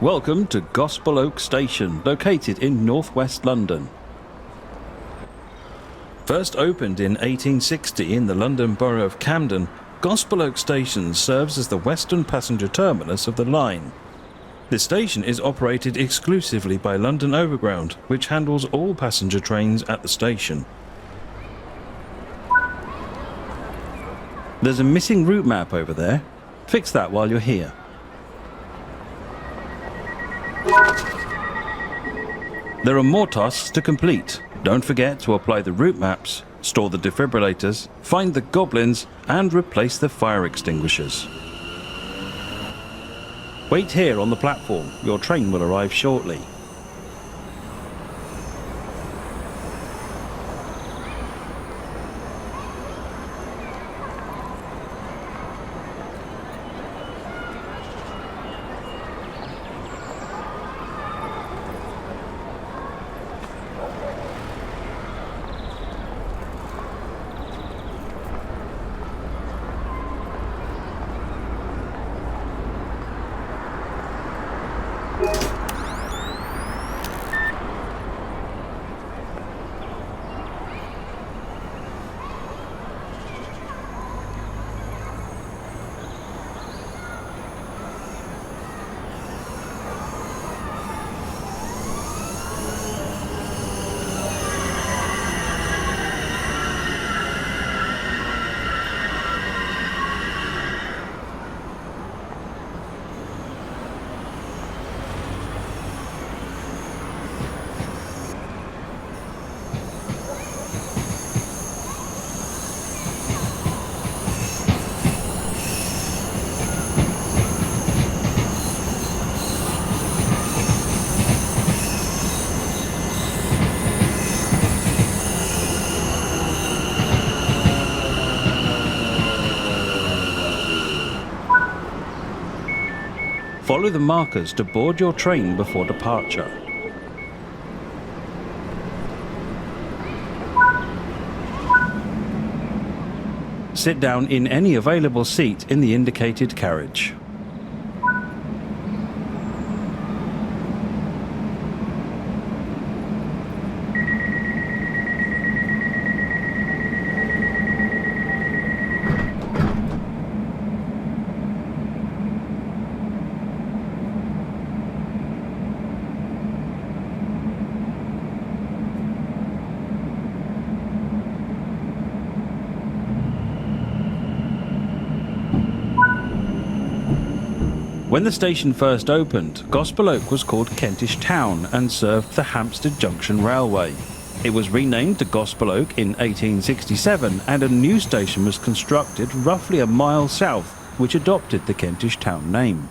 Welcome to Gospel Oak Station, located in northwest London. First opened in 1860 in the London Borough of Camden, Gospel Oak Station serves as the western passenger terminus of the line. The station is operated exclusively by London Overground, which handles all passenger trains at the station. There's a missing route map over there. Fix that while you're here. There are more tasks to complete. Don't forget to apply the route maps, store the defibrillators, find the goblins, and replace the fire extinguishers. Wait here on the platform. Your train will arrive shortly. Follow the markers to board your train before departure. Sit down in any available seat in the indicated carriage. When the station first opened, Gospel Oak was called Kentish Town and served the Hampstead Junction Railway. It was renamed to Gospel Oak in 1867 and a new station was constructed roughly a mile south, which adopted the Kentish Town name.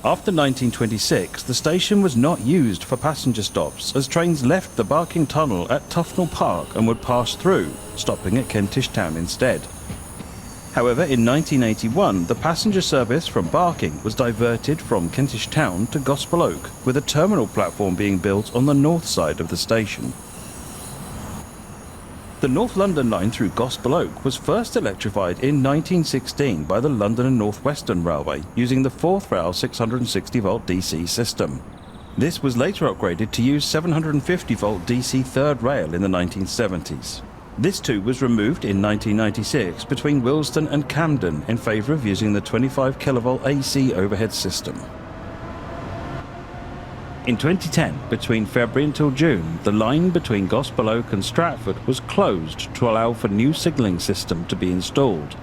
After 1926, the station was not used for passenger stops as trains left the Barking Tunnel at Tufnell Park and would pass through, stopping at Kentish Town instead. However, in 1981, the passenger service from Barking was diverted from Kentish Town to Gospel Oak, with a terminal platform being built on the north side of the station. The North London line through Gospel Oak was first electrified in 1916 by the London and North Western Railway using the 4th rail 660-volt DC system. This was later upgraded to use 750-volt DC 3rd rail in the 1970s. This too was removed in 1996 between Willesden and Camden in favour of using the 25 kV AC overhead system. In 2010, between February until June, the line between Gospel Oak and Stratford was closed to allow for new signalling system to be installed.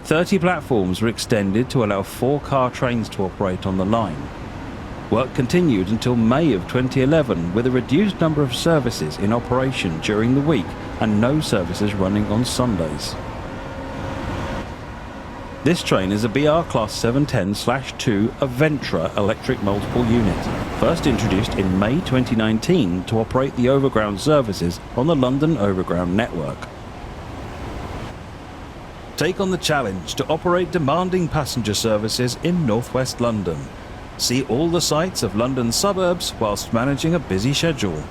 30 platforms were extended to allow 4-car trains to operate on the line. Work continued until May of 2011 with a reduced number of services in operation during the week and no services running on Sundays. This train is a BR Class 710/2 Aventra electric multiple unit, first introduced in May 2019 to operate the overground services on the London Overground network. Take on the challenge to operate demanding passenger services in northwest London. See all the sights of London's suburbs whilst managing a busy schedule.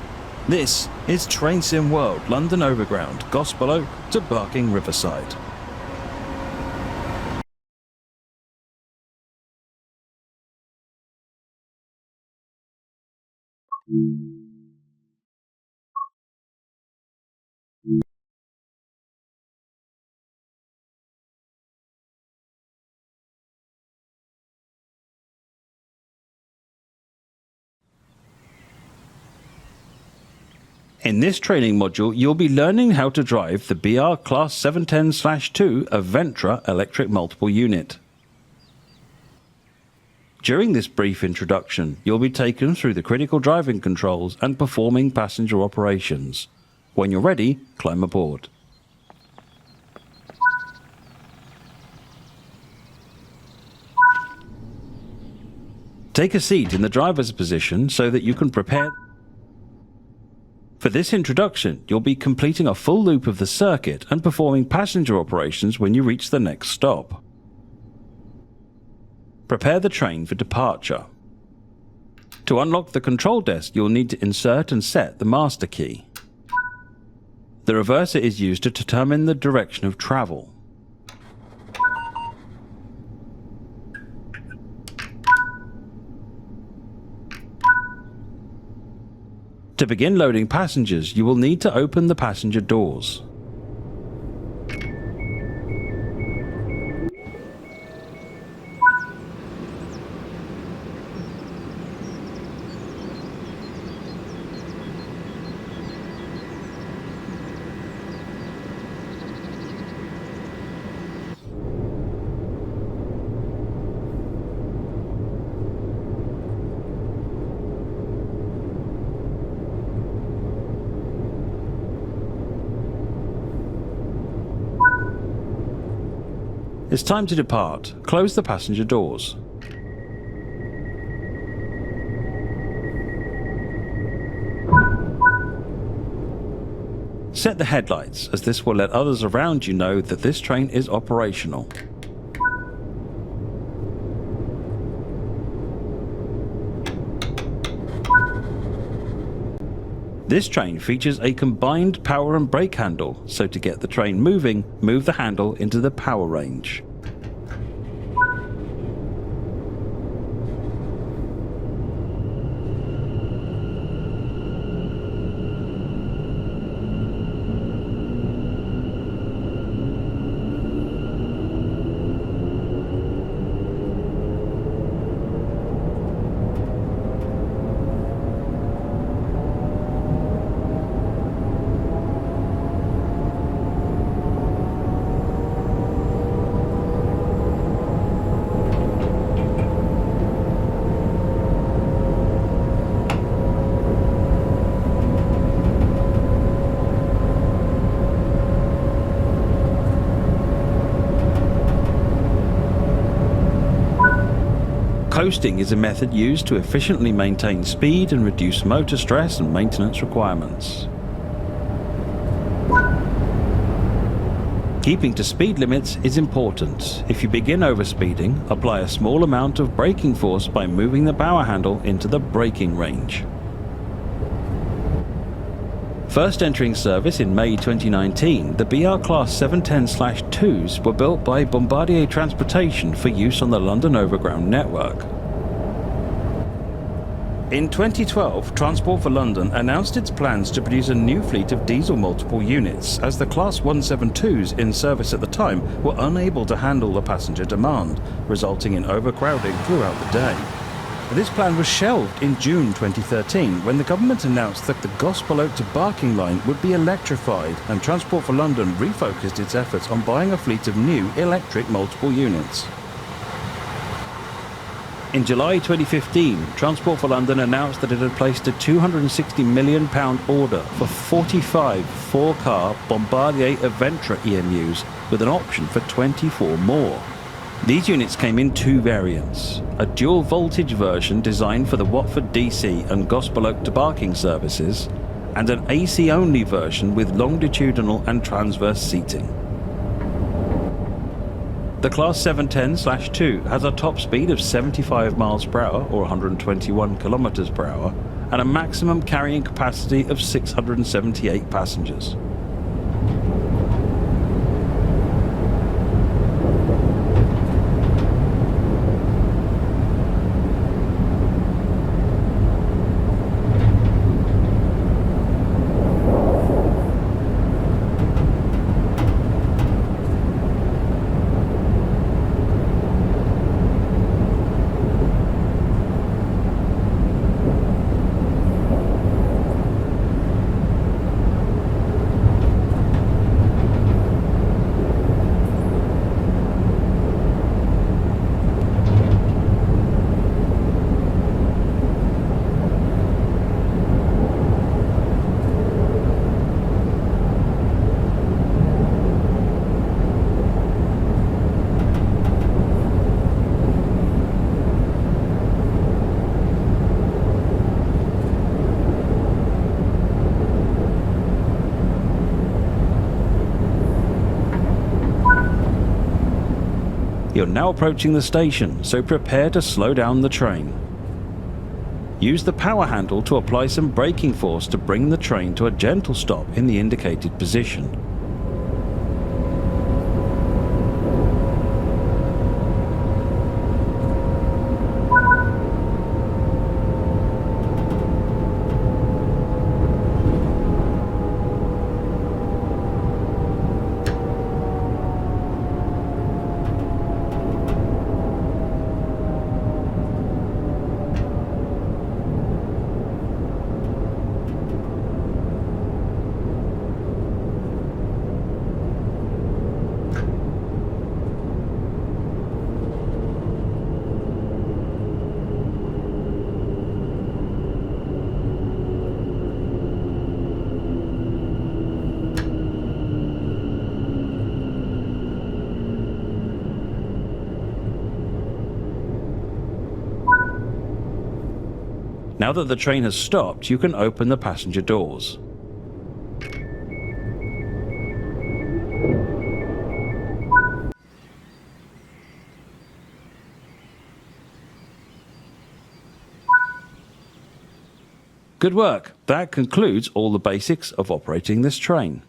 This is Train Sim World London Overground, Gospel Oak to Barking Riverside. In this training module, you'll be learning how to drive the BR Class 710/2 Aventra electric multiple unit. During this brief introduction, you'll be taken through the critical driving controls and performing passenger operations. When you're ready, climb aboard. Take a seat in the driver's position so that you can prepare. For this introduction, you'll be completing a full loop of the circuit and performing passenger operations when you reach the next stop. Prepare the train for departure. To unlock the control desk, you'll need to insert and set the master key. The reverser is used to determine the direction of travel. To begin loading passengers, you will need to open the passenger doors. It's time to depart. Close the passenger doors. Set the headlights, as this will let others around you know that this train is operational. This train features a combined power and brake handle, so to get the train moving, move the handle into the power range. Coasting is a method used to efficiently maintain speed and reduce motor stress and maintenance requirements. Keeping to speed limits is important. If you begin overspeeding, apply a small amount of braking force by moving the power handle into the braking range. First entering service in May 2019, the BR Class 710/2s were built by Bombardier Transportation for use on the London Overground network. In 2012, Transport for London announced its plans to produce a new fleet of diesel multiple units, as the Class 172s in service at the time were unable to handle the passenger demand, resulting in overcrowding throughout the day. This plan was shelved in June 2013 when the government announced that the Gospel Oak to Barking line would be electrified, and Transport for London refocused its efforts on buying a fleet of new electric multiple units. In July 2015, Transport for London announced that it had placed a £260 million order for 45 four-car Bombardier Aventra EMUs with an option for 24 more. These units came in two variants, a dual voltage version designed for the Watford DC and Gospel Oak to Barking services, and an AC only version with longitudinal and transverse seating. The Class 710/2 has a top speed of 75 miles per hour or 121 kilometers per hour and a maximum carrying capacity of 678 passengers. You're now approaching the station, so prepare to slow down the train. Use the power handle to apply some braking force to bring the train to a gentle stop in the indicated position. Now that the train has stopped, you can open the passenger doors. Good work! That concludes all the basics of operating this train.